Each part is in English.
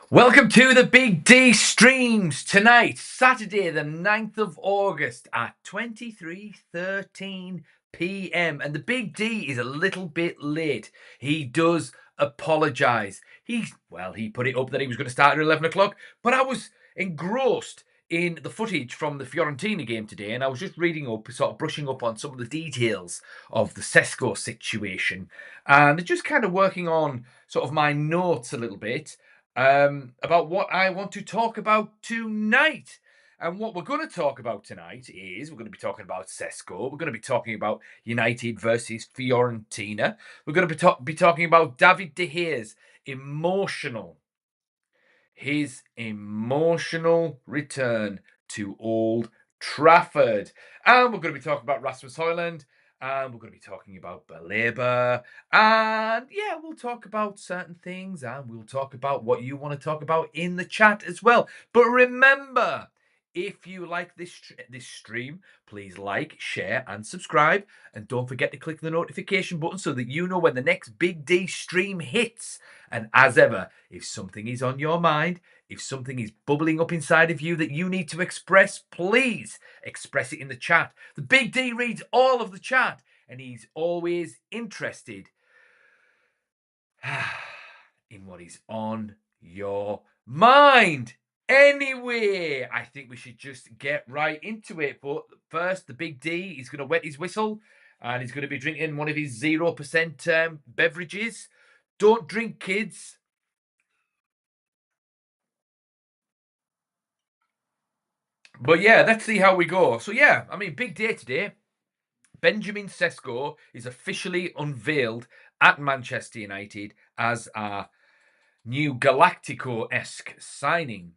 Welcome to the Big D streams tonight, Saturday, the 9th of August at 23:13 p.m. And the Big D is a little bit late. He does apologise. He put it up that he was going to start at 11 o'clock, but I was engrossed in the footage from the Fiorentina game today, and I was just reading up, sort of brushing up on some of the details of the Šeško situation, and just kind of working on sort of my notes a little bit about what I want to talk about tonight. And what we're going to talk about tonight is we're going to be talking about Šeško. We're going to be talking about United versus Fiorentina. We're going to be talking about David De Gea's his emotional return to Old Trafford. And we're going to be talking about Rasmus Højlund. And we're going to be talking about Baleba. And yeah, we'll talk about certain things. And we'll talk about what you want to talk about in the chat as well. But remember, if you like this stream, please like, share, and subscribe. And don't forget to click the notification button so that you know when the next Big D stream hits. And as ever, if something is on your mind, if something is bubbling up inside of you that you need to express, please express it in the chat. The Big D reads all of the chat, and he's always interested in what is on your mind. Anyway, I think we should just get right into it. But first, the Big D is going to wet his whistle, and he's going to be drinking one of his 0% beverages. Don't drink, kids. But yeah, let's see how we go. So yeah, I mean, big day today. Benjamin Šeško is officially unveiled at Manchester United as our new Galactico-esque signing.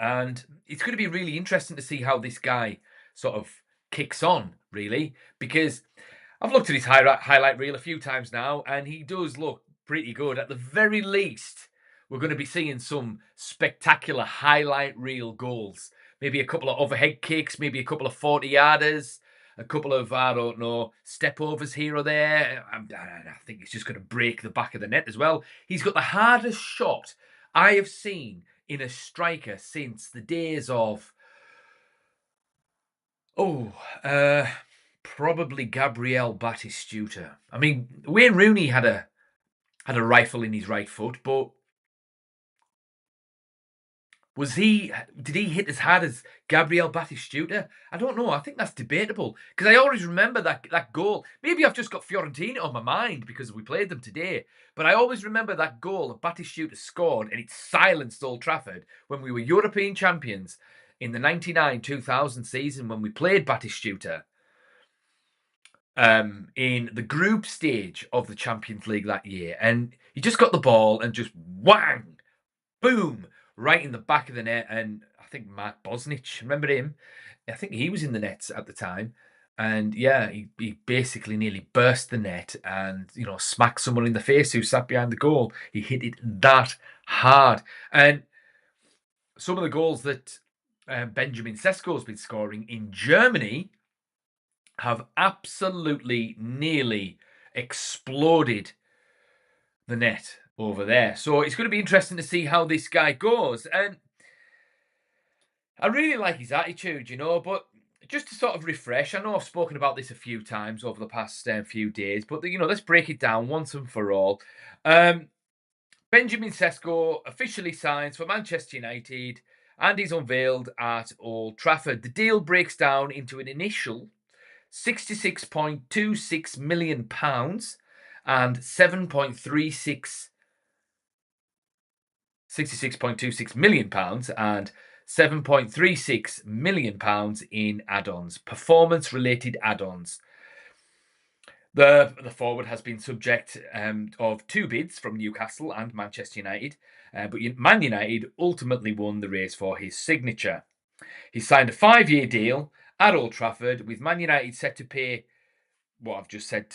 And it's going to be really interesting to see how this guy sort of kicks on, really, because I've looked at his highlight reel a few times now, and he does look pretty good. At the very least, we're going to be seeing some spectacular highlight reel goals. Maybe a couple of overhead kicks, maybe a couple of 40-yarders, a couple of, I don't know, step overs here or there. I think he's just going to break the back of the net as well. He's got the hardest shot I have seen in a striker since the days of, probably Gabriel Batistuta. I mean, Wayne Rooney had a rifle in his right foot, but did he hit as hard as Gabriel Batistuta? I don't know. I think that's debatable because I always remember that goal. Maybe I've just got Fiorentina on my mind because we played them today, but I always remember that goal that Batistuta scored, and it silenced Old Trafford when we were European champions in the 99-2000 season when we played Batistuta in the group stage of the Champions League that year. And he just got the ball and just whang, boom, right in the back of the net. And I think Mark Bosnich, remember him? I think he was in the nets at the time. And yeah, he basically nearly burst the net and, smacked someone in the face who sat behind the goal. He hit it that hard. And some of the goals that Benjamin Šeško has been scoring in Germany have absolutely nearly exploded the net over there. So it's going to be interesting to see how this guy goes. And I really like his attitude, but just to sort of refresh, I know I've spoken about this a few times over the past few days, but let's break it down once and for all. Benjamin Šeško officially signs for Manchester United and is unveiled at Old Trafford. The deal breaks down into an initial £66.26 million and 66.26 million pounds and 7.36 million pounds in add-ons, performance-related add-ons. The forward has been subject of two bids from Newcastle and Manchester United, but Man United ultimately won the race for his signature. He signed a 5-year deal at Old Trafford, with Man United set to pay what I've just said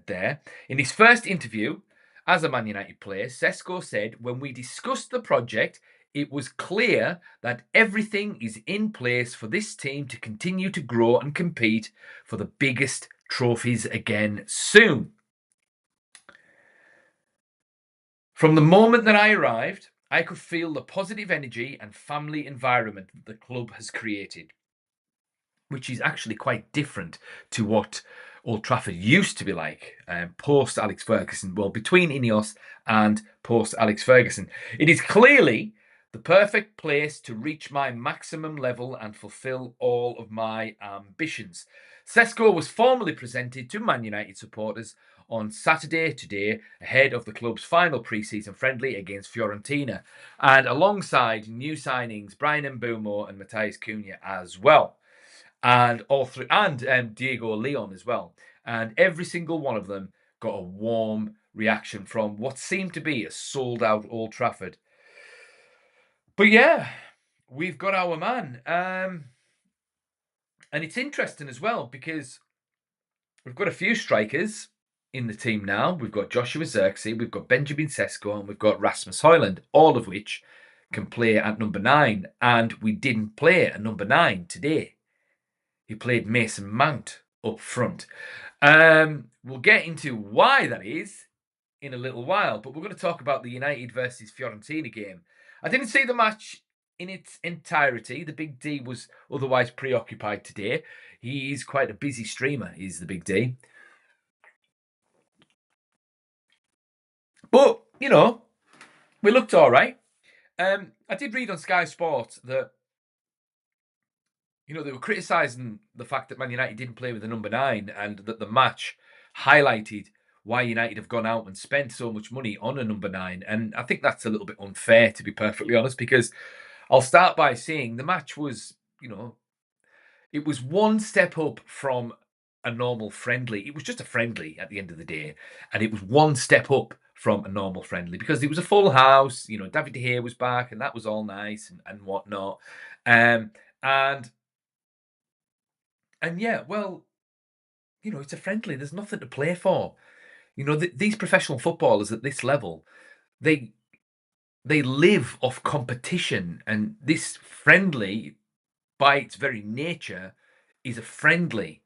there. In his first interview as a Man United player, Šeško said, "When we discussed the project, it was clear that everything is in place for this team to continue to grow and compete for the biggest trophies again soon. From the moment that I arrived, I could feel the positive energy and family environment that the club has created, which is actually quite different to what Old Trafford used to be like post Alex Ferguson. Well, between Ineos and post Alex Ferguson, it is clearly the perfect place to reach my maximum level and fulfill all of my ambitions. Šeško was formally presented to Man United supporters on Saturday today, ahead of the club's final pre-season friendly against Fiorentina, and alongside new signings Brian Mbeumo and Matheus Cunha as well, and all three, and Diego Leon as well. And every single one of them got a warm reaction from what seemed to be a sold-out Old Trafford. But yeah, we've got our man, and it's interesting as well because we've got a few strikers in the team now. We've got Joshua Zirkzee, we've got Benjamin Šeško, and we've got Rasmus Højlund, all of which can play at number 9. And we didn't play a number 9 today. He played Mason Mount up front. We'll get into why that is in a little while, but we're going to talk about the United versus Fiorentina game. I didn't see the match in its entirety. The Big D was otherwise preoccupied today. He's quite a busy streamer, is the Big D. But, you know, we looked all right. I did read on Sky Sports that, you know, they were criticising the fact that Man United didn't play with the number 9 and that the match highlighted why United have gone out and spent so much money on a number 9. And I think that's a little bit unfair, to be perfectly honest, because I'll start by saying the match was, you know, it was one step up from a normal friendly. It was just a friendly at the end of the day. And it was one step up from a normal friendly because it was a full house. You know, David De Gea was back and that was all nice and whatnot. And yeah, well, you know, it's a friendly. There's nothing to play for. You know, these professional footballers at this level, they live off competition, and this friendly, by its very nature, is a friendly.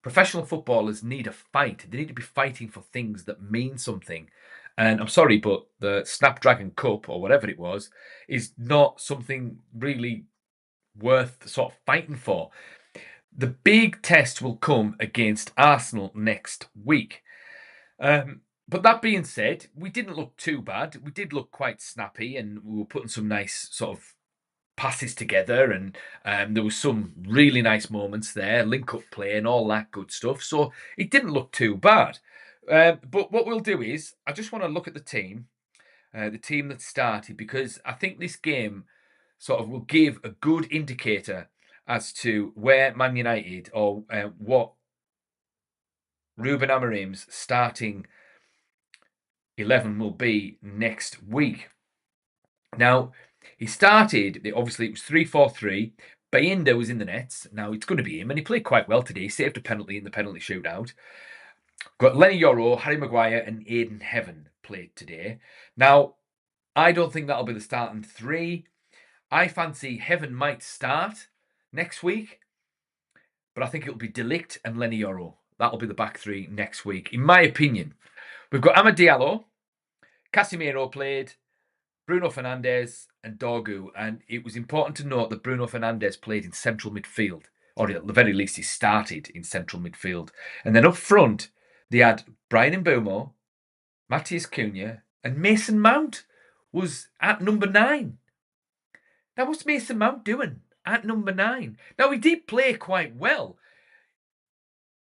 Professional footballers need a fight. They need to be fighting for things that mean something. And I'm sorry, but the Snapdragon Cup or whatever it was is not something really worth sort of fighting for. The big test will come against Arsenal next week. But that being said, we didn't look too bad. We did look quite snappy, and we were putting some nice sort of passes together, and there was some really nice moments there, link-up play and all that good stuff. So it didn't look too bad. But what we'll do is, I just want to look at the team that started, because I think this game sort of will give a good indicator as to where Man United or what Ruben Amorim's starting 11 will be next week. Now, he started, obviously it was 3-4-3. Bayinda was in the nets. Now, it's going to be him, and he played quite well today. He saved a penalty in the penalty shootout. Got Lenny Yoro, Harry Maguire, and Aidan Heaven played today. Now, I don't think that'll be the starting 3. I fancy Heaven might start next week, but I think it'll be De Ligt and Lenny Yoro. That'll be the back 3 next week, in my opinion. We've got Amad Diallo, Casemiro played, Bruno Fernandes and Dorgu. And it was important to note that Bruno Fernandes played in central midfield, or at the very least he started in central midfield. And then up front, they had Brian Mbeumo, Matheus Cunha, and Mason Mount was at number 9. Now, what's Mason Mount doing at number 9? Now, he did play quite well.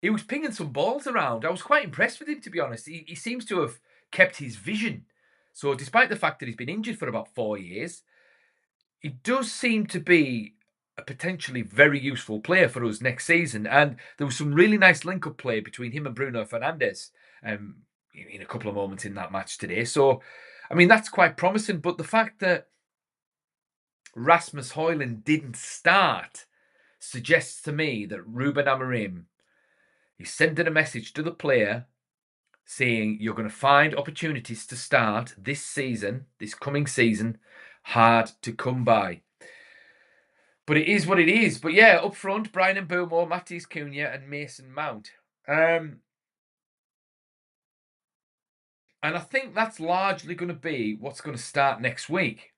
He was pinging some balls around. I was quite impressed with him, to be honest. He seems to have kept his vision. So despite the fact that he's been injured for about 4 years, he does seem to be a potentially very useful player for us next season. And there was some really nice link-up play between him and Bruno Fernandes in a couple of moments in that match today. So, I mean, that's quite promising. But the fact that Rasmus Højlund didn't start suggests to me that Ruben Amorim is sending a message to the player saying you're going to find opportunities to start this season, this coming season, hard to come by. But it is what it is. But yeah, up front, Brian Mbeumo, Matheus Cunha and Mason Mount. And I think that's largely going to be what's going to start next week.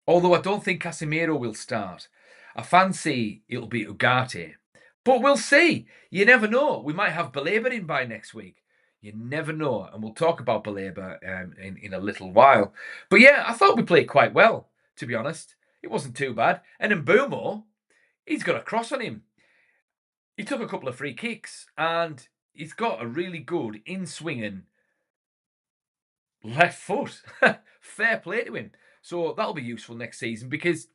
Although I don't think Casemiro will start. I fancy it'll be Ugarte. But we'll see. You never know. We might have Baleba in by next week. You never know. And we'll talk about Baleba in a little while. But yeah, I thought we played quite well, to be honest. It wasn't too bad. And then Mbumo, he's got a cross on him. He took a couple of free kicks and he's got a really good in-swinging left foot. Fair play to him. So that'll be useful next season because,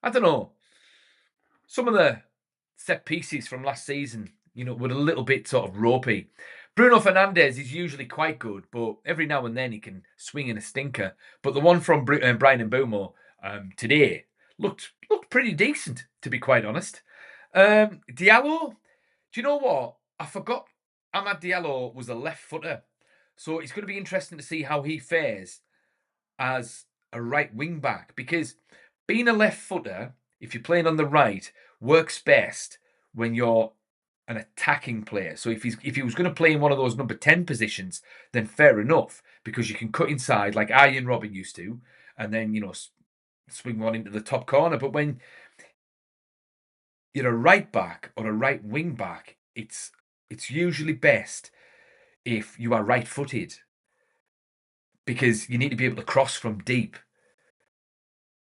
I don't know, some of the set pieces from last season, were a little bit sort of ropey. Bruno Fernandes is usually quite good, but every now and then he can swing in a stinker. But the one from Brian Mbumo today looked pretty decent, to be quite honest. Diallo, do you know what? I forgot Amad Diallo was a left footer. So it's going to be interesting to see how he fares as a right wing back, because being a left footer, if you're playing on the right, works best when you're an attacking player. So if he was going to play in one of those number 10 positions, then fair enough, because you can cut inside like Arjen Robben used to, and then swing one into the top corner. But when you're a right back or a right wing back, it's usually best if you are right footed, because you need to be able to cross from deep,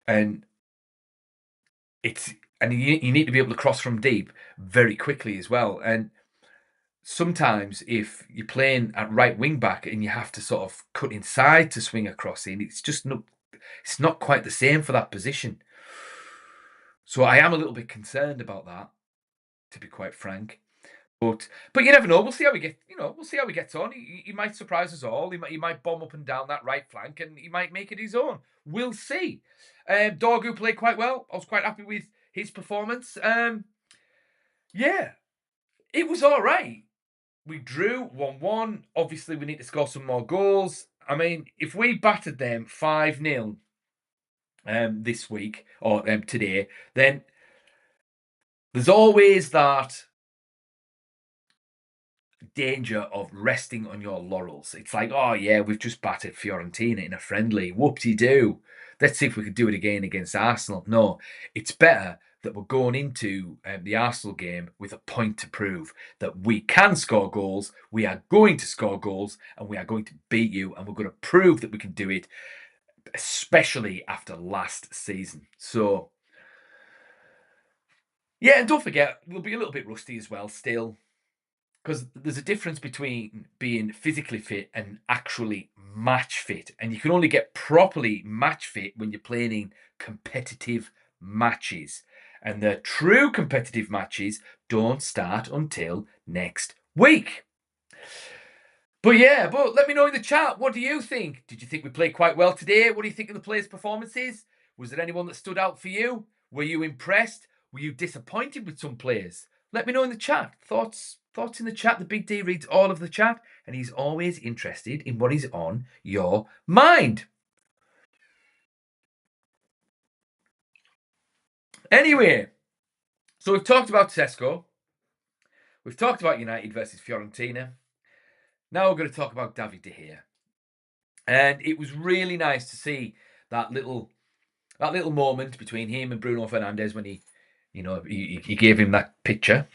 and you need to be able to cross from deep very quickly as well. And sometimes if you're playing at right wing back and you have to sort of cut inside to swing across in, it's not quite the same for that position. So I am a little bit concerned about that, to be quite frank. But you never know. We'll see how we get. We'll see how he gets on. He might surprise us all. He might bomb up and down that right flank, and he might make it his own. We'll see. Dorgu played quite well. I was quite happy with his performance. Yeah, it was all right. We drew 1-1. Obviously, we need to score some more goals. I mean, if we battered them 5-0 this week or today, then there's always that danger of resting on your laurels. It's like, oh yeah, we've just battered Fiorentina in a friendly. Whoop-de-doo. Let's see if we could do it again against Arsenal. No, it's better that we're going into the Arsenal game with a point to prove that we can score goals, we are going to score goals, and we are going to beat you, and we're going to prove that we can do it, especially after last season. So, yeah, and don't forget, we'll be a little bit rusty as well still, because there's a difference between being physically fit and actually match fit. And you can only get properly match fit when you're playing in competitive matches. And the true competitive matches don't start until next week. But yeah, let me know in the chat. What do you think? Did you think we played quite well today? What do you think of the players' performances? Was there anyone that stood out for you? Were you impressed? Were you disappointed with some players? Let me know in the chat. Thoughts in the chat. The Big D reads all of the chat, and he's always interested in what is on your mind. Anyway, so we've talked about Šeško. We've talked about United versus Fiorentina. Now we're going to talk about David De Gea. And it was really nice to see that little moment between him and Bruno Fernandes when he gave him that picture.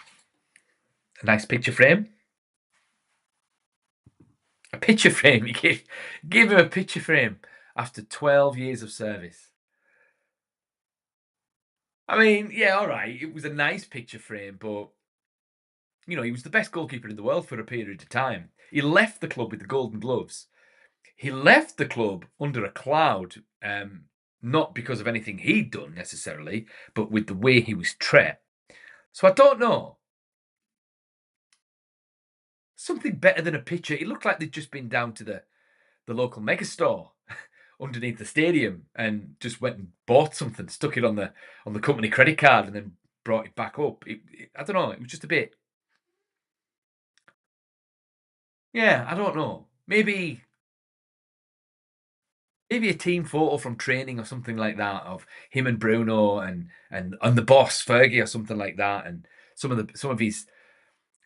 A nice picture frame. A picture frame. He gave him a picture frame after 12 years of service. I mean, yeah, all right. It was a nice picture frame, but, he was the best goalkeeper in the world for a period of time. He left the club with the Golden Gloves. He left the club under a cloud, not because of anything he'd done necessarily, but with the way he was treated. So I don't know. Something better than a picture. It looked like they'd just been down to the local mega store underneath the stadium and just went and bought something, stuck it on the company credit card, and then brought it back up. I don't know. It was just a bit. Yeah, I don't know. Maybe a team photo from training or something like that of him and Bruno and the boss Fergie or something like that, and some of his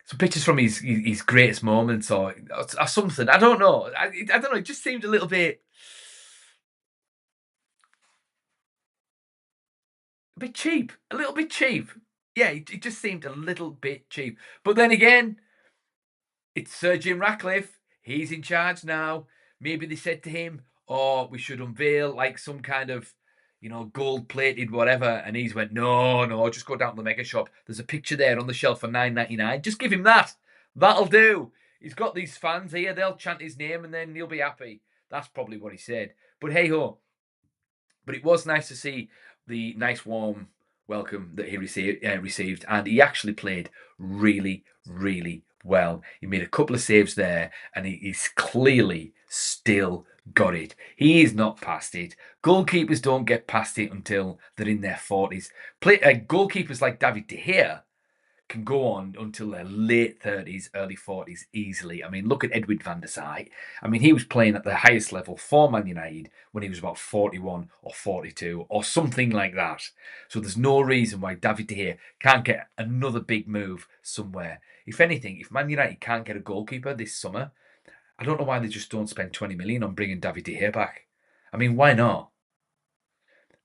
some pictures from his greatest moments or something. I don't know. I don't know. It just seemed a bit cheap, a little bit cheap. Yeah, it just seemed a little bit cheap. But then again, it's Sir Jim Ratcliffe. He's in charge now. Maybe they said to him, "Oh, we should unveil like some kind of, gold-plated whatever." And he's went, "No, no, just go down to the mega shop. There's a picture there on the shelf for 9.99. Just give him that. That'll do. He's got these fans here. They'll chant his name, and then he'll be happy." That's probably what he said. But hey ho. But it was nice to see the nice warm welcome that he received, and he actually played really, really well. He made a couple of saves there, and he's clearly still got it. He is not past it. Goalkeepers don't get past it until they're in their 40s. Goalkeepers like David De Gea can go on until their late 30s, early 40s easily. I mean, look at Edwin van der Sar. I mean, he was playing at the highest level for Man United when he was about 41 or 42 or something like that. So there's no reason why David De Gea can't get another big move somewhere. If anything, if Man United can't get a goalkeeper this summer, I don't know why they just don't spend 20 million on bringing David De Gea back. I mean, why not?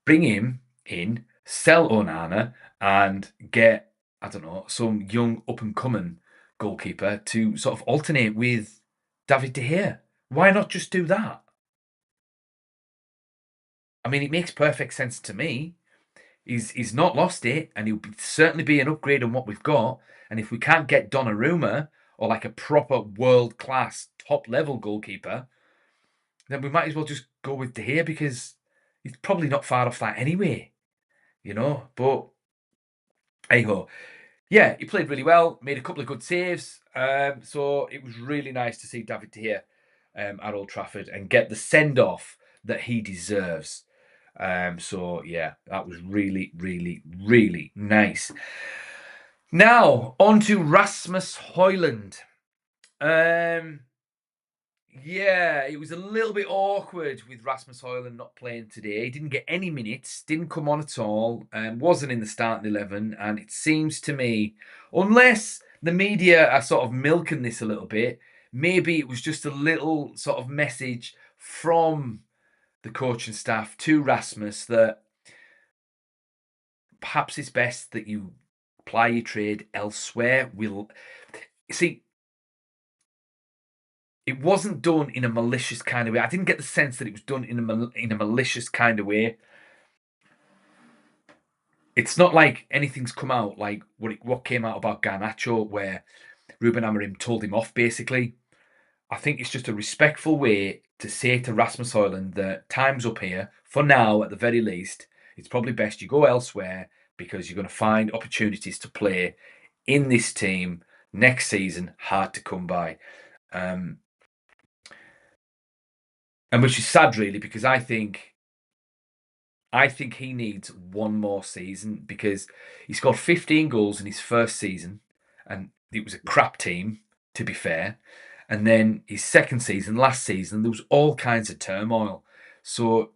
Bring him in, sell Onana, and get, I don't know, some young up and coming goalkeeper to sort of alternate with David De Gea. Why not just do that? I mean, it makes perfect sense to me. He's not lost it, and certainly be an upgrade on what we've got. And if we can't get Donnarumma or like a proper world class top level goalkeeper, then we might as well just go with De Gea because he's probably not far off that anyway, But hey ho, yeah, he played really well, made a couple of good saves. So it was really nice to see David De Gea at Old Trafford and get the send off that he deserves. So yeah, that was really, really, really nice. Now on to Rasmus Højlund. Um, yeah, it was a little bit awkward with Rasmus Højlund not playing today. He didn't get any minutes, didn't come on at all, wasn't in the starting 11. And it seems to me, unless the media are sort of milking this a little bit, maybe it was just a little sort of message from the coaching staff to Rasmus that perhaps it's best that you ply your trade elsewhere. We'll see. It wasn't done in a malicious kind of way. I didn't get the sense that it was done in a malicious kind of way. It's not like anything's come out like what came out about Garnacho, where Ruben Amorim told him off. Basically, I think it's just a respectful way to say to Rasmus Højlund that time's up here for now. At the very least, it's probably best you go elsewhere because you're going to find opportunities to play in this team next season hard to come by. And which is sad, really, because I think he needs one more season because he scored 15 goals in his first season, and it was a crap team, to be fair. And then his second season, last season, there was all kinds of turmoil. So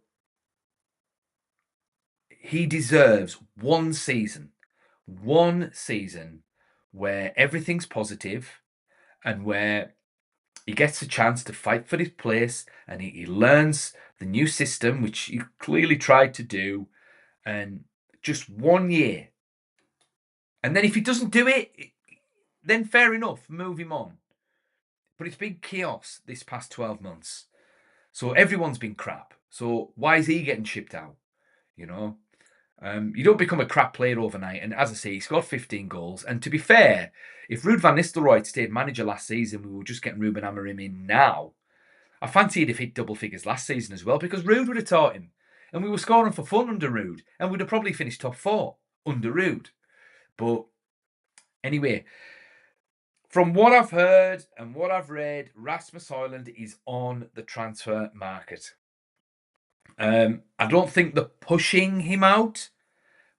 he deserves one season where everything's positive and where he gets a chance to fight for his place and he learns the new system, which he clearly tried to do, and just 1 year. And then if he doesn't do it, then fair enough, move him on. But it's been chaos this past 12 months. So everyone's been crap. So why is he getting shipped out? You know? You don't become a crap player overnight. And as I say, he scored 15 goals. And to be fair, if Ruud van Nistelrooy stayed manager last season, we were just getting Ruben Amorim in now. I fancy he'd have hit double figures last season as well because Ruud would have taught him. And we were scoring for fun under Ruud. And we'd have probably finished top 4 under Ruud. But anyway, from what I've heard and what I've read, Rasmus Højlund is on the transfer market. I don't think they're pushing him out,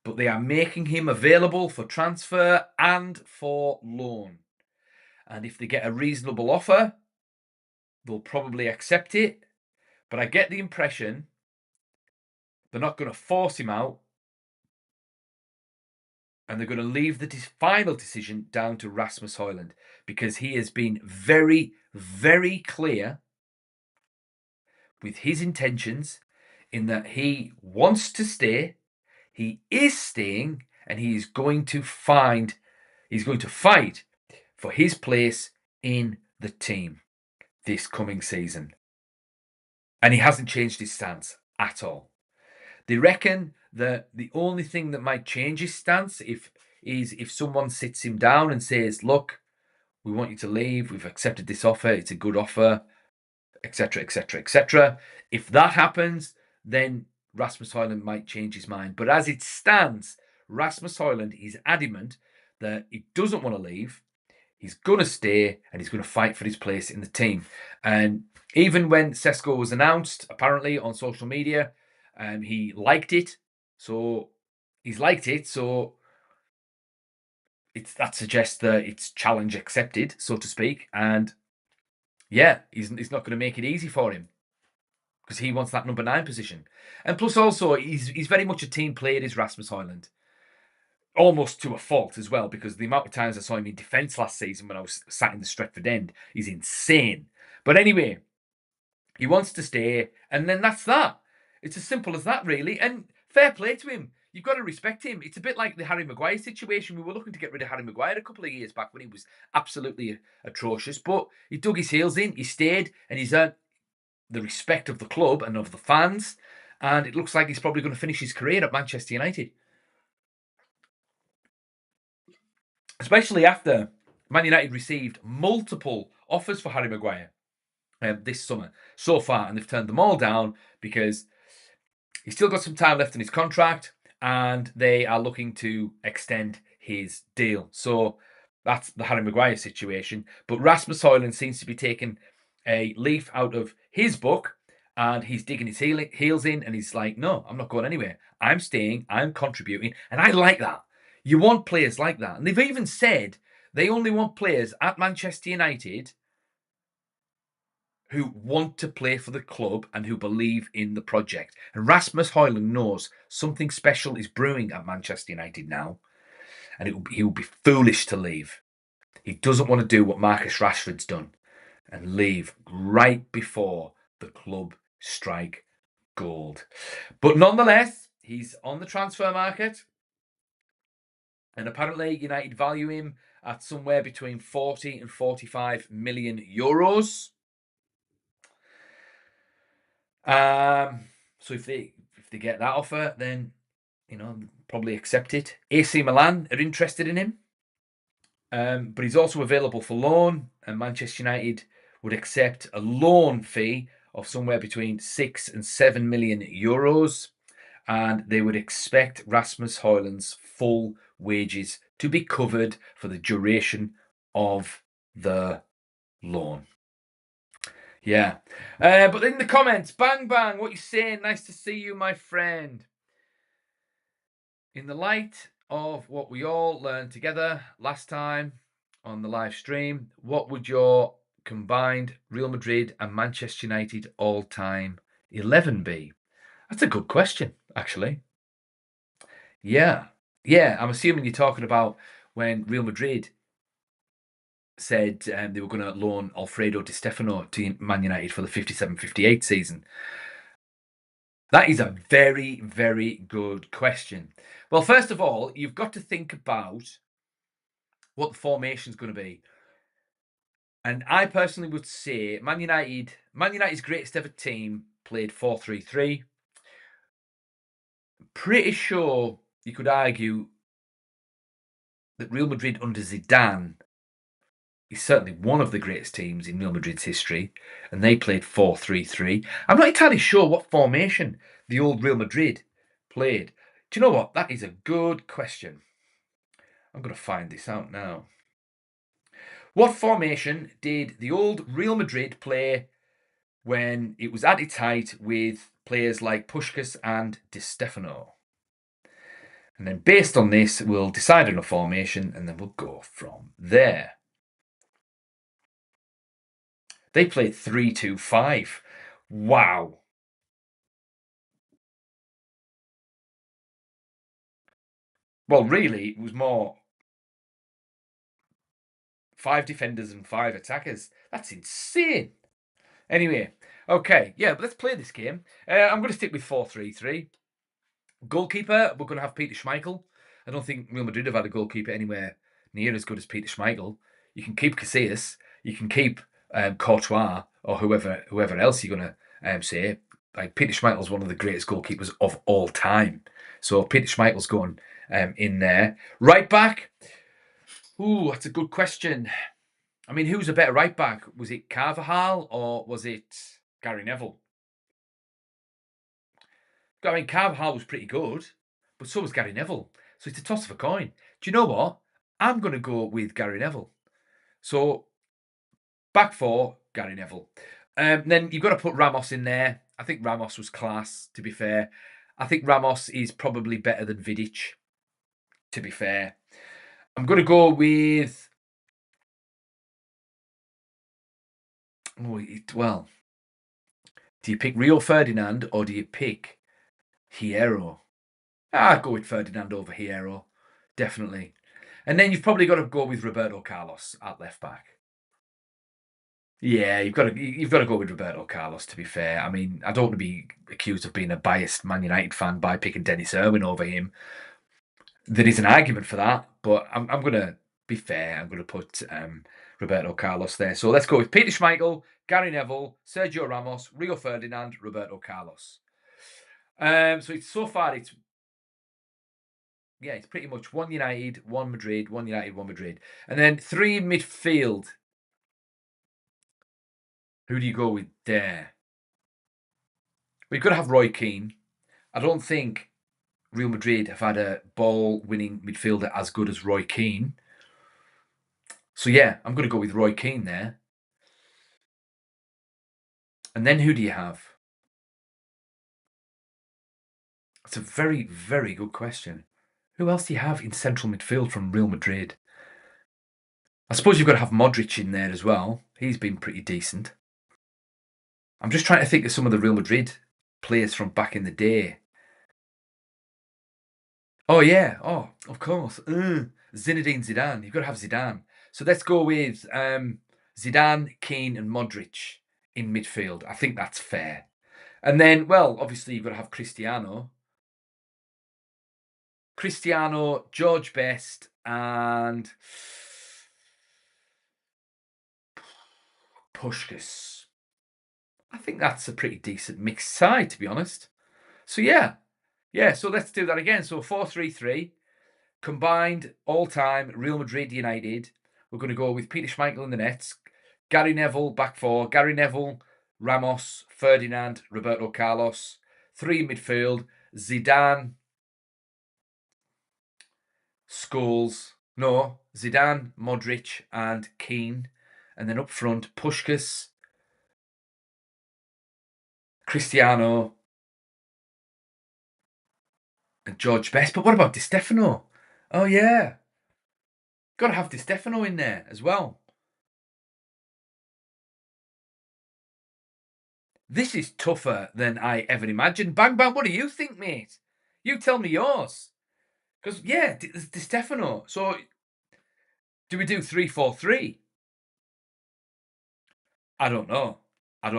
but they are making him available for transfer and for loan. And if they get a reasonable offer, they'll probably accept it. But I get the impression they're not going to force him out. And they're going to leave the final decision down to Rasmus Højlund because he has been very, very clear with his intentions in that he wants to stay, he is staying, and he's going to fight for his place in the team this coming season. And he hasn't changed his stance at all. They reckon that the only thing that might change his stance if someone sits him down and says, look, we want you to leave, we've accepted this offer, it's a good offer, etc., etc., etc. If that happens, then Rasmus Højlund might change his mind. But as it stands, Rasmus Højlund is adamant that he doesn't want to leave. He's going to stay and he's going to fight for his place in the team. And even when Šeško was announced, apparently on social media, he liked it. So he's liked it. So that suggests that it's challenge accepted, so to speak. And yeah, he's not going to make it easy for him because he wants that number 9 position. And plus also, he's very much a team player, is Rasmus Højlund. Almost to a fault as well, because the amount of times I saw him in defence last season when I was sat in the Stretford end is insane. But anyway, he wants to stay, and then that's that. It's as simple as that, really. And fair play to him. You've got to respect him. It's a bit like the Harry Maguire situation. We were looking to get rid of Harry Maguire a couple of years back when he was absolutely atrocious. But he dug his heels in, he stayed, and he's earned the respect of the club and of the fans. And it looks like he's probably going to finish his career at Manchester United. Especially after Man United received multiple offers for Harry Maguire this summer so far, and they've turned them all down because he's still got some time left in his contract, and they are looking to extend his deal. So that's the Harry Maguire situation. But Rasmus Højlund seems to be taking a leaf out of his book, and he's digging his heels in, and he's like, no, I'm not going anywhere. I'm staying, I'm contributing, and I like that. You want players like that. And they've even said they only want players at Manchester United who want to play for the club and who believe in the project. And Rasmus Højlund knows something special is brewing at Manchester United now, and he would be foolish to leave. He doesn't want to do what Marcus Rashford's done and leave right before the club strike gold. But nonetheless, he's on the transfer market, and apparently United value him at somewhere between 40 and 45 million euros. So if they get that offer, then probably accept it. AC Milan are interested in him, but he's also available for loan, and Manchester United would accept a loan fee of somewhere between 6 and 7 million euros, and they would expect Rasmus Højlund's full wages to be covered for the duration of the loan. Yeah. But in the comments, bang, bang, what you saying? Nice to see you, my friend. In the light of what we all learned together last time on the live stream, what would your combined Real Madrid and Manchester United all-time 11 be? That's a good question, actually. Yeah. Yeah, I'm assuming you're talking about when Real Madrid said they were going to loan Alfredo Di Stefano to Man United for the 57-58 season. That is a very, very good question. Well, first of all, you've got to think about what the formation is going to be. And I personally would say Man United's greatest ever team played 4-3-3. Pretty sure you could argue that Real Madrid under Zidane is certainly one of the greatest teams in Real Madrid's history, and they played 4-3-3. I'm not entirely sure what formation the old Real Madrid played. Do you know what? That is a good question. I'm going to find this out now. What formation did the old Real Madrid play when it was at its height with players like Puskás and Di Stefano? And then based on this, we'll decide on a formation, and then we'll go from there. They played 3-2-5. Wow. Well, really, it was more 5 defenders and 5 attackers. That's insane. Anyway, okay, yeah, but let's play this game. I'm going to stick with 4-3-3. Goalkeeper, we're going to have Peter Schmeichel. I don't think Real Madrid have had a goalkeeper anywhere near as good as Peter Schmeichel. You can keep Casillas, you can keep Courtois, or whoever else you're going to say. Like Peter Schmeichel's one of the greatest goalkeepers of all time. So Peter Schmeichel's going in there. Right back. Ooh, that's a good question. I mean, who's a better right back? Was it Carvajal or was it Gary Neville? I mean, Carvajal was pretty good, but so was Gary Neville. So it's a toss of a coin. Do you know what? I'm going to go with Gary Neville. So back four, Gary Neville. Then you've got to put Ramos in there. I think Ramos was class, to be fair. I think Ramos is probably better than Vidic, to be fair. I'm going to go with... well, do you pick Rio Ferdinand or do you pick Hierro? I'd go with Ferdinand over Hierro, definitely. And then you've probably got to go with Roberto Carlos at left back. Yeah, you've got to go with Roberto Carlos. To be fair, I mean, I don't want to be accused of being a biased Man United fan by picking Dennis Irwin over him. There is an argument for that, but I'm going to be fair. I'm going to put Roberto Carlos there. So let's go with Peter Schmeichel, Gary Neville, Sergio Ramos, Rio Ferdinand, Roberto Carlos. So it's pretty much 1 United, 1 Madrid, 1 United, 1 Madrid. And then 3 midfield. Who do you go with there? We've got to have Roy Keane. I don't think Real Madrid have had a ball-winning midfielder as good as Roy Keane. So yeah, I'm going to go with Roy Keane there. And then who do you have? That's a very, very good question. Who else do you have in central midfield from Real Madrid? I suppose you've got to have Modric in there as well. He's been pretty decent. I'm just trying to think of some of the Real Madrid players from back in the day. Oh, yeah. Oh, of course. Zinedine Zidane. You've got to have Zidane. So let's go with Zidane, Keane and Modric in midfield. I think that's fair. And then, well, obviously you've got to have Cristiano, George Best and Puskás. I think that's a pretty decent mixed side, to be honest. So yeah, so let's do that again. So 4-3-3, combined all-time Real Madrid United. We're going to go with Peter Schmeichel in the nets, Gary Neville back four, Gary Neville, Ramos, Ferdinand, Roberto Carlos. 3 midfield, Zidane, Zidane, Modric and Keane. And then up front, Puskás, Cristiano and George Best. But what about Di Stefano? Oh, yeah. Got to have Di Stefano in there as well. This is tougher than I ever imagined. Bang, bang, what do you think, mate? You tell me yours. Because, yeah, Di Stefano. So, do we do 3-4-3? I don't know. I'll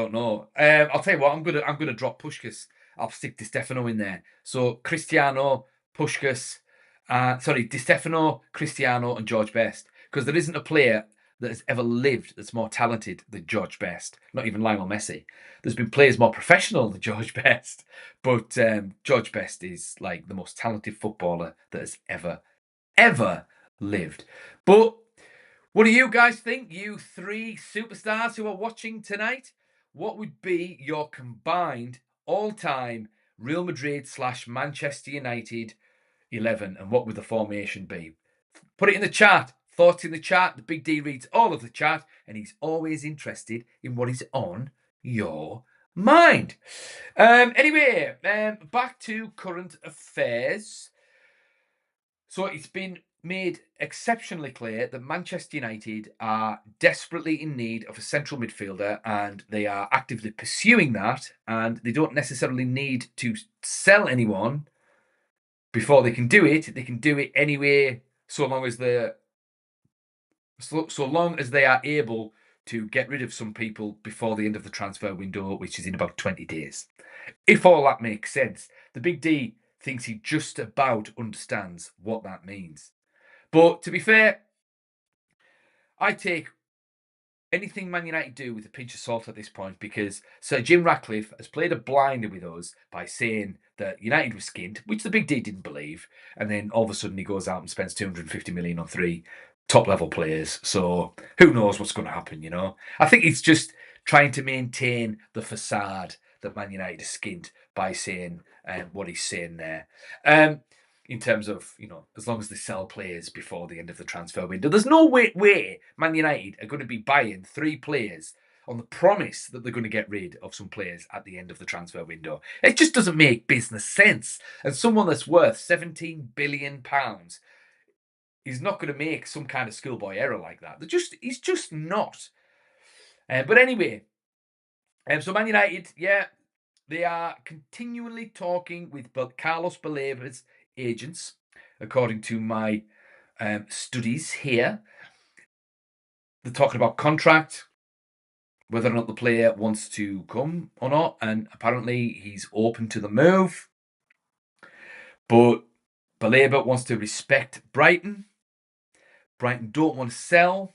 tell you what. I'm gonna drop Puskás. I'll stick Di Stefano in there. So Cristiano, Puskás, Di Stefano, Cristiano, and George Best. Because there isn't a player that has ever lived that's more talented than George Best. Not even Lionel Messi. There's been players more professional than George Best, but George Best is like the most talented footballer that has ever lived. But what do you guys think, you 3 superstars who are watching tonight? What would be your combined all-time Real Madrid / Manchester United 11, and what would the formation be? Put it in the chat. Thoughts in the chat. The Big D reads all of the chat, and he's always interested in what is on your mind. Anyway, back to current affairs. So it's been made exceptionally clear that Manchester United are desperately in need of a central midfielder, and they are actively pursuing that, and they don't necessarily need to sell anyone before they can do it anyway, so long as they are able to get rid of some people before the end of the transfer window, which is in about 20 days. If all that makes sense. The Big D thinks he just about understands what that means. But to be fair, I take anything Man United do with a pinch of salt at this point, because Sir Jim Ratcliffe has played a blinder with us by saying that United was skinned, which the Big D didn't believe, and then all of a sudden he goes out and spends 250 million on 3 top level players. So who knows what's going to happen, you know? I think it's just trying to maintain the facade that Man United is skinned by saying what he's saying there. In terms of, you know, as long as they sell players before the end of the transfer window. There's no way Man United are going to be buying 3 players on the promise that they're going to get rid of some players at the end of the transfer window. It just doesn't make business sense. And someone that's worth £17 billion is not going to make some kind of schoolboy error like that. He's just not. But anyway, so Man United, yeah, they are continually talking with Carlos Baleba's agents, according to my studies here. They're talking about contract, whether or not the player wants to come or not, and apparently he's open to the move. But Baleba wants to respect Brighton. Brighton don't want to sell,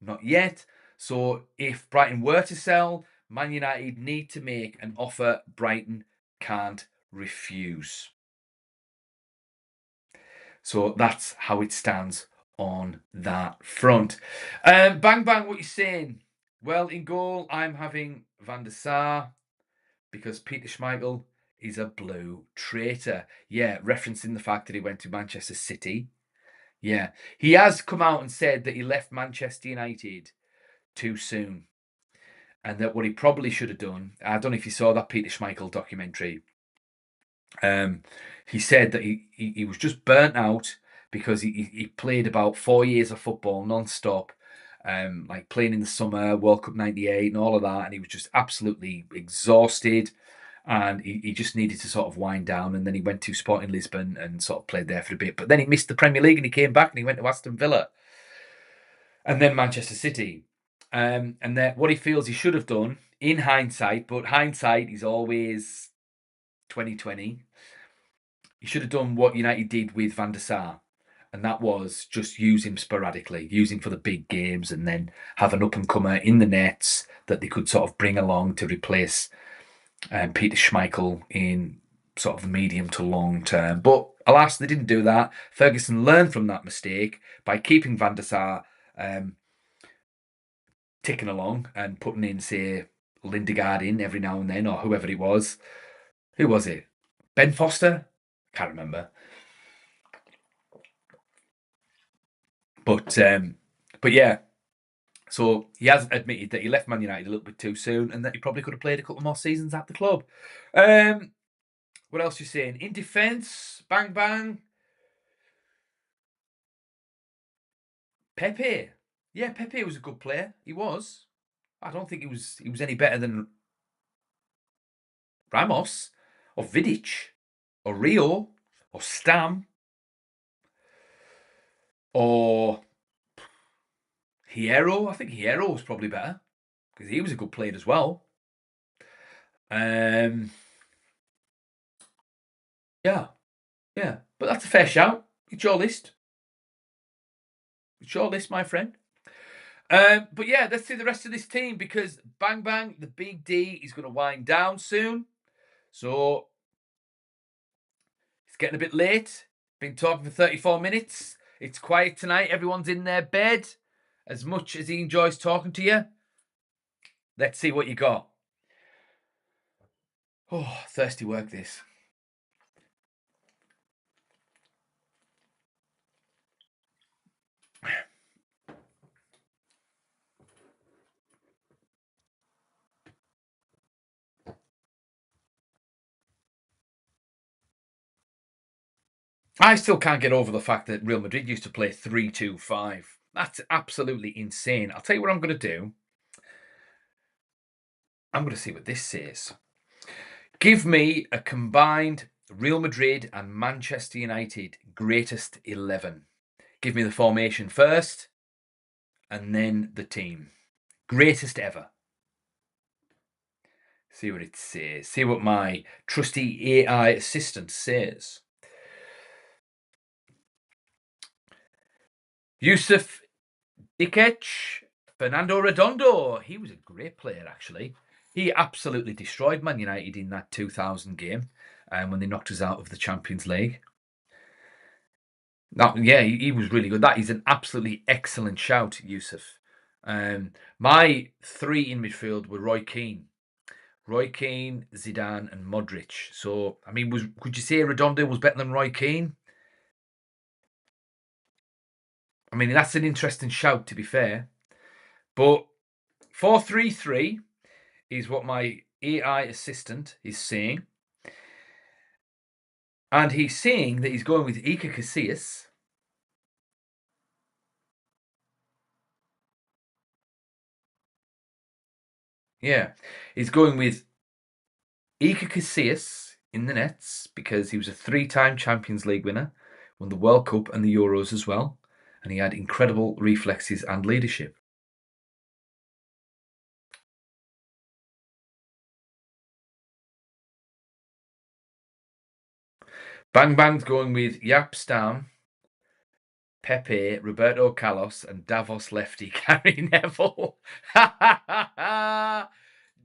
not yet. So if Brighton were to sell, Man United need to make an offer Brighton can't refuse. So that's how it stands on that front. Bang Bang, what you saying? Well, in goal, I'm having Van der Sar because Peter Schmeichel is a blue traitor. Yeah, referencing the fact that he went to Manchester City. Yeah, he has come out and said that he left Manchester United too soon. And that what he probably should have done, I don't know if you saw that Peter Schmeichel documentary. He said that he was just burnt out because he played about 4 years of football non-stop, like playing in the summer, World Cup 98 and all of that. And he was just absolutely exhausted. And he just needed to sort of wind down. And then he went to Sporting Lisbon and sort of played there for a bit. But then he missed the Premier League and he came back and he went to Aston Villa. And then Manchester City. And that what he feels he should have done in hindsight, but hindsight is always 2020. He should have done what United did with Van der Sar, and that was just use him sporadically, use him for the big games, and then have an up-and-comer in the nets that they could sort of bring along to replace Peter Schmeichel in sort of the medium to long term. But alas, they didn't do that. Ferguson learned from that mistake by keeping Van der Sar ticking along and putting in, say, Lindegaard in every now and then, or whoever it was. Who was it? Ben Foster? Can't remember. But yeah. So he has admitted that he left Man United a little bit too soon and that he probably could have played a couple more seasons at the club. What else are you saying? In defence, Bang Bang. Pepe. Yeah, Pepe was a good player. He was. I don't think he was any better than Ramos or Vidic or Rio or Stam or Hierro. I think Hierro was probably better because he was a good player as well. Yeah. But that's a fair shout. It's your list. It's your list, my friend. But yeah, let's see the rest of this team because Bang Bang, the Big D, is going to wind down soon. So it's getting a bit late. Been talking for 34 minutes. It's quiet tonight. Everyone's in their bed. As much as he enjoys talking to you, let's see what you got. Oh, thirsty work this. I still can't get over the fact that Real Madrid used to play 3-2-5. That's absolutely insane. I'll tell you what I'm going to do. I'm going to see what this says. Give me a combined Real Madrid and Manchester United greatest 11. Give me the formation first and then the team. Greatest ever. See what it says. See what my trusty AI assistant says. Yusuf Dikech, Fernando Redondo. He was a great player, actually. He absolutely destroyed Man United in that 2000 game when they knocked us out of the Champions League. Yeah, he was really good. That is an absolutely excellent shout, Yusuf. My three in midfield were Roy Keane, Zidane, and Modric. So, I mean, could you say Redondo was better than Roy Keane? I mean, that's an interesting shout, to be fair. But 4-3-3 is what my AI assistant is saying. And he's saying that he's going with Iker Casillas. Yeah, he's going with Iker Casillas in the nets because he was a 3-time Champions League winner, won the World Cup and the Euros as well, and he had incredible reflexes and leadership. Bang Bang's going with Jaap Stam, Pepe, Roberto Carlos, and Davos lefty Gary Neville.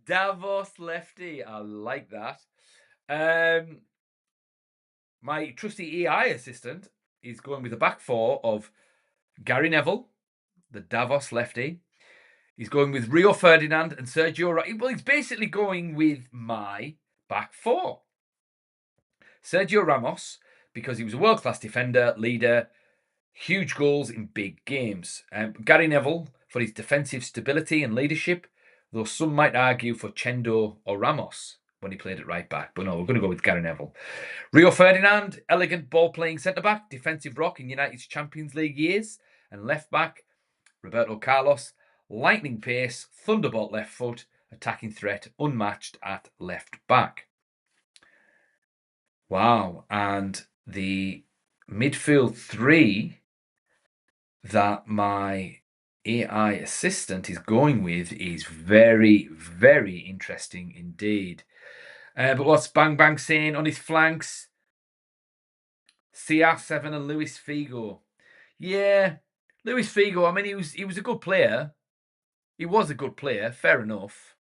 Davos lefty, I like that. My trusty AI assistant is going with the back four of Gary Neville, the Davos lefty. He's going with Rio Ferdinand and Sergio Ramos. Well, he's basically going with my back four. Sergio Ramos, because he was a world-class defender, leader, huge goals in big games. Gary Neville, for his defensive stability and leadership, though some might argue for Chendo or Ramos when he played at right back. But no, we're going to go with Gary Neville. Rio Ferdinand, elegant ball-playing centre-back, defensive rock in United's Champions League years. And left-back, Roberto Carlos, lightning pace, thunderbolt left foot, attacking threat, unmatched at left-back. Wow. And the midfield three that my AI assistant is going with is very, very interesting indeed. But what's Bang Bang saying on his flanks? CR7 and Luis Figo. Yeah, Luis Figo. I mean, he was a good player. He was a good player. Fair enough.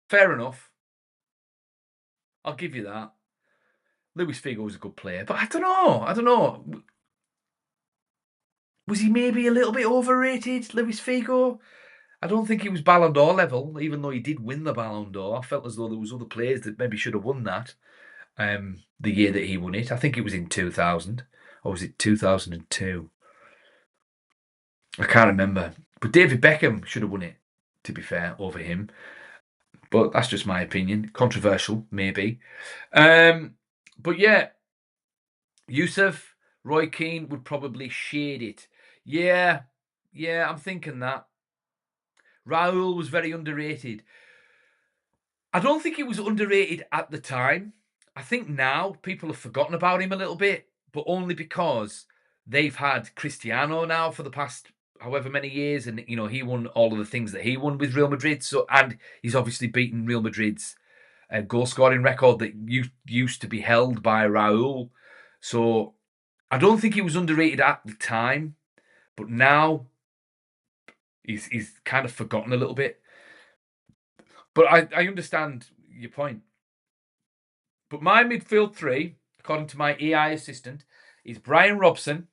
Fair enough. I'll give you that. Luis Figo was a good player, but I don't know. Was he maybe a little bit overrated, Luis Figo? I don't think he was Ballon d'Or level, even though he did win the Ballon d'Or. I felt as though there was other players that maybe should have won that the year that he won it. I think it was in 2000, or was it 2002? I can't remember. But David Beckham should have won it, to be fair, over him. But that's just my opinion. Controversial, maybe. But yeah, Yusuf, Roy Keane would probably shade it. Yeah, I'm thinking that. Raul was very underrated. I don't think he was underrated at the time. I think now people have forgotten about him a little bit, but only because they've had Cristiano now for the past however many years, and he won all of the things that he won with Real Madrid. So, and he's obviously beaten Real Madrid's goal scoring record that used to be held by Raul. So, I don't think he was underrated at the time, but now he's kind of forgotten a little bit. But I understand your point. But my midfield three, according to my AI assistant, is Brian Robson,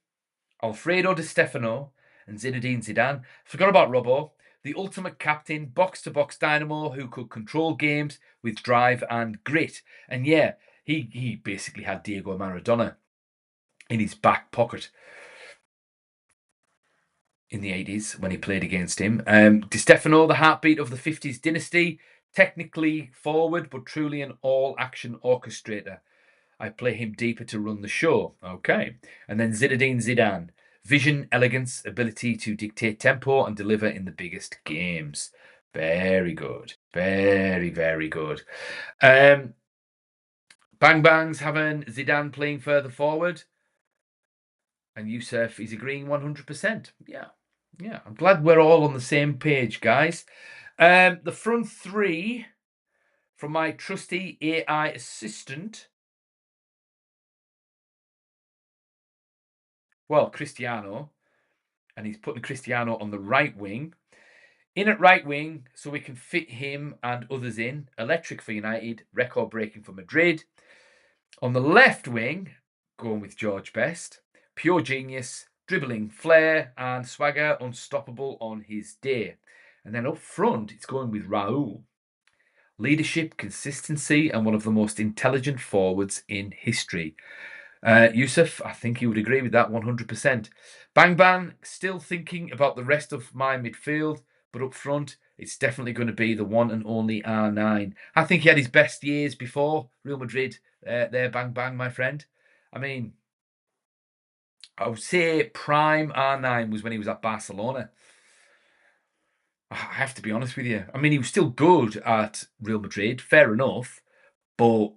Alfredo Di Stefano, and Zinedine Zidane. Forgot about Robbo, the ultimate captain, box-to-box dynamo who could control games with drive and grit. And yeah, he basically had Diego Maradona in his back pocket in the 80s when he played against him. Di Stefano, the heartbeat of the 50s dynasty, technically forward, but truly an all-action orchestrator. I play him deeper to run the show. Okay. And then Zinedine Zidane. Vision, elegance, ability to dictate tempo and deliver in the biggest games. Very good. Very, very good. Bang Bang's having Zidane playing further forward. And Yusuf is agreeing 100%. Yeah. Yeah. I'm glad we're all on the same page, guys. The front three from my trusty AI assistant. Well, Cristiano. And he's putting Cristiano on the right wing. In at right wing, so we can fit him and others in. Electric for United, record breaking for Madrid. On the left wing, going with George Best. Pure genius, dribbling flair and swagger, unstoppable on his day. And then up front, it's going with Raul. Leadership, consistency, and one of the most intelligent forwards in history. Yusuf, I think you would agree with that 100%. Bang Bang, still thinking about the rest of my midfield, but up front, it's definitely going to be the one and only R9. I think he had his best years before Real Madrid. There, Bang Bang, my friend. I mean, I would say prime R9 was when he was at Barcelona. I have to be honest with you. I mean, he was still good at Real Madrid, fair enough, but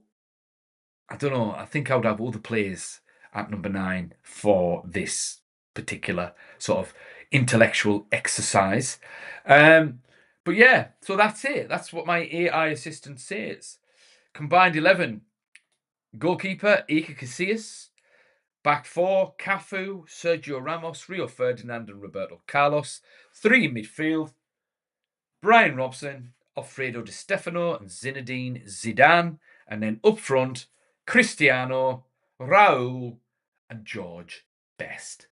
I don't know. I think I would have other players at number 9 for this particular sort of intellectual exercise. But yeah, so that's it. That's what my AI assistant says. Combined 11. Goalkeeper, Iker Casillas. Back 4, Cafu, Sergio Ramos, Rio Ferdinand and Roberto Carlos. 3 in midfield. Brian Robson, Alfredo Di Stefano and Zinedine Zidane. And then up front, Cristiano, Raul, and George Best.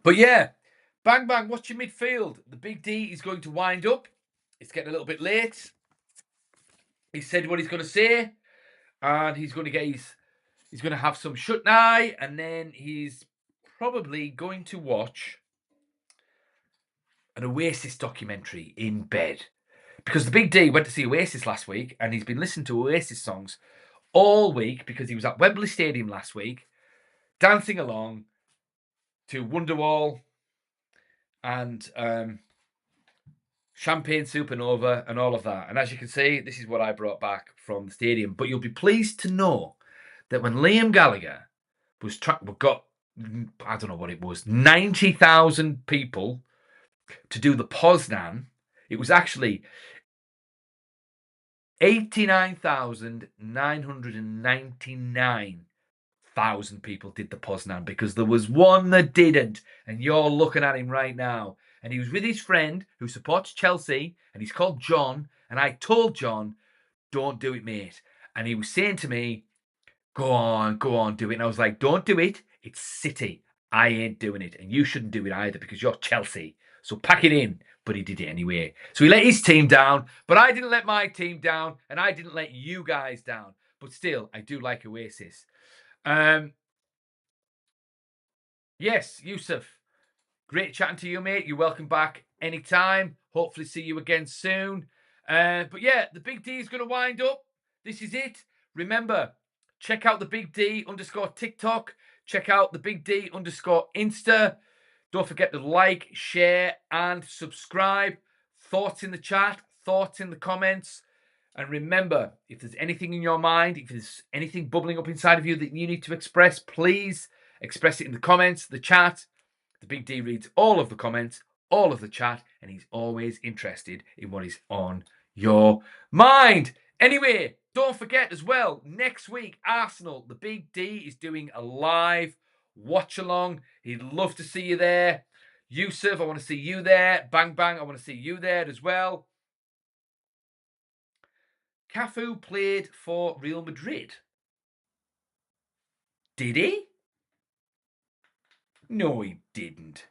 But yeah, Bang Bang, what's your midfield? The big D is going to wind up. It's getting a little bit late. He said what he's going to say, and he's going to have some shut eye, and then he's probably going to watch an Oasis documentary in bed. Because the big D went to see Oasis last week, and he's been listening to Oasis songs all week because he was at Wembley Stadium last week, dancing along to Wonderwall and Champagne Supernova and all of that. And as you can see, this is what I brought back from the stadium. But you'll be pleased to know that when Liam Gallagher got, I don't know what it was, 90,000 people to do the Poznan, it was actually 89,999,000 people did the Poznan because there was one that didn't. And you're looking at him right now. And he was with his friend who supports Chelsea, and he's called John. And I told John, don't do it, mate. And he was saying to me, go on, do it. And I was like, don't do it. It's City. I ain't doing it. And you shouldn't do it either because you're Chelsea. So pack it in. But he did it anyway. So he let his team down, but I didn't let my team down, and I didn't let you guys down. But still, I do like Oasis. Yes, Yusuf. Great chatting to you, mate. You're welcome back anytime. Hopefully see you again soon. But yeah, the Big D is going to wind up. This is it. Remember, check out the Big D _ TikTok. Check out the Big D _ Insta. Don't forget to like, share, and subscribe. Thoughts in the chat, thoughts in the comments. And remember, if there's anything in your mind, if there's anything bubbling up inside of you that you need to express, please express it in the comments, the chat. The Big D reads all of the comments, all of the chat, and he's always interested in what is on your mind. Anyway, don't forget as well, next week, Arsenal, the Big D is doing a live watch along. He'd love to see you there. Yusuf, I want to see you there. Bang Bang, I want to see you there as well. Cafu played for Real Madrid. Did he? No, he didn't.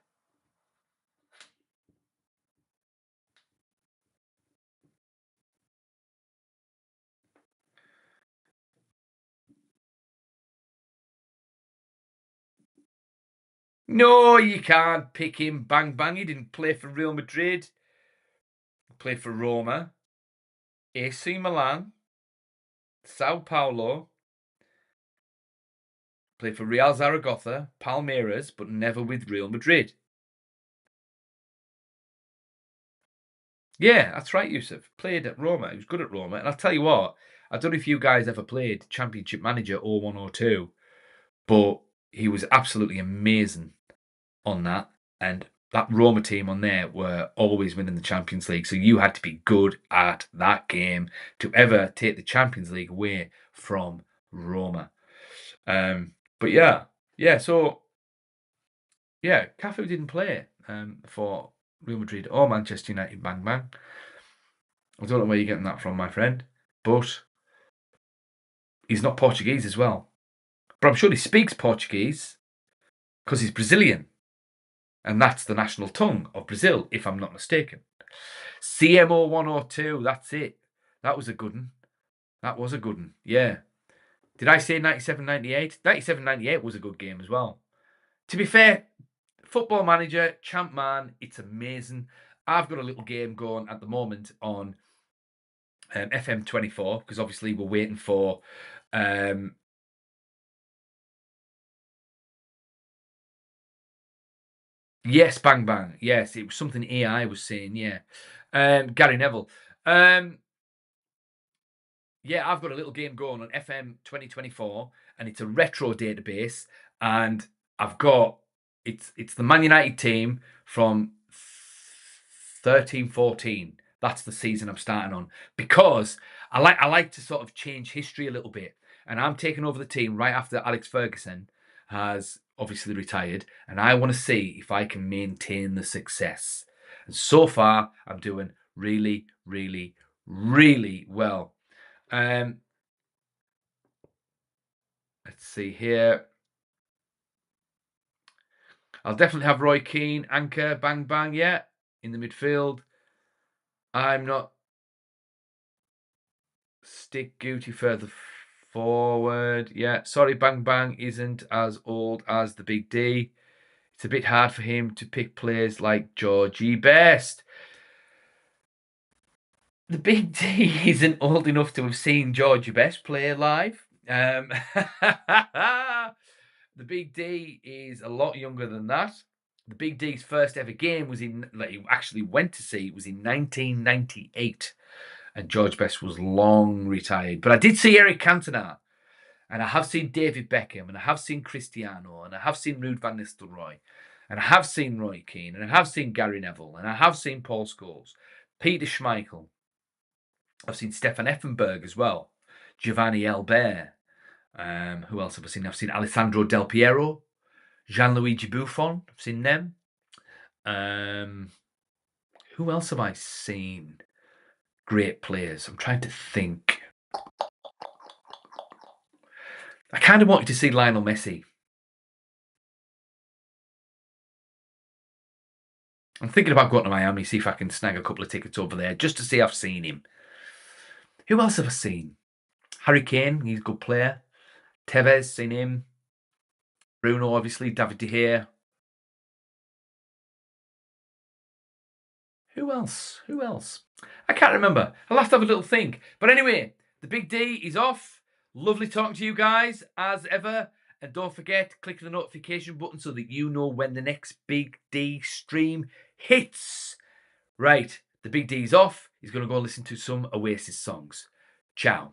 No, you can't pick him. Bang Bang. He didn't play for Real Madrid. He played for Roma, AC Milan, Sao Paulo, Played for Real Zaragoza, Palmeiras, but never with Real Madrid. Yeah, that's right, Yusuf. Played at Roma. He was good at Roma. And I'll tell you what, I don't know if you guys ever played Championship Manager 0102, but he was absolutely amazing on that. And that Roma team on there were always winning the Champions League. So you had to be good at that game to ever take the Champions League away from Roma. But so Cafu didn't play for Real Madrid or Manchester United. Bang bang. I don't know where you're getting that from, my friend, but he's not Portuguese as well. But I'm sure he speaks Portuguese because he's Brazilian. And that's the national tongue of Brazil, if I'm not mistaken. CMO 102, that's it. That was a good one. That was a good one, yeah. Did I say 97-98? 97-98 was a good game as well. To be fair, Football Manager, Champ Man, it's amazing. I've got a little game going at the moment on FM24 because obviously we're waiting for yes, bang bang. Yes, it was something AI was saying, yeah. Gary Neville. Yeah, I've got a little game going on FM 2024 and it's a retro database and I've got it's the Man United team from 13-14. That's the season I'm starting on because I like to sort of change history a little bit. And I'm taking over the team right after Alex Ferguson has obviously retired, and I want to see if I can maintain the success. And so far, I'm doing really, really, really well. Let's see here. I'll definitely have Roy Keane, anchor, bang, bang, yeah, in the midfield. I'm not stick Guti further forward. Yeah, sorry, bang, bang isn't as old as the Big D. It's a bit hard for him to pick players like Georgie Best. The Big D isn't old enough to have seen Georgie Best play live. The Big D is a lot younger than that. The Big D's first ever game was he actually went to see, it was in 1998. And George Best was long retired. But I did see Eric Cantona. And I have seen David Beckham. And I have seen Cristiano. And I have seen Ruud van Nistelrooy. And I have seen Roy Keane. And I have seen Gary Neville. And I have seen Paul Scholes. Peter Schmeichel. I've seen Stefan Effenberg as well. Giovanni Elbert. Who else have I seen? I've seen Alessandro Del Piero. Gianluigi Buffon. I've seen them. Who else have I seen? Great players. I'm trying to think. I kind of wanted to see Lionel Messi. I'm thinking about going to Miami, see if I can snag a couple of tickets over there just to see I've seen him. Who else have I seen? Harry Kane, he's a good player. Tevez, seen him. Bruno, obviously. David De Gea. Who else? Who else? I can't remember. I'll have to have a little think. But anyway, the Big D is off. Lovely talking to you guys, as ever. And don't forget, click the notification button so that you know when the next Big D stream hits. Right, the Big D's off. He's going to go listen to some Oasis songs. Ciao.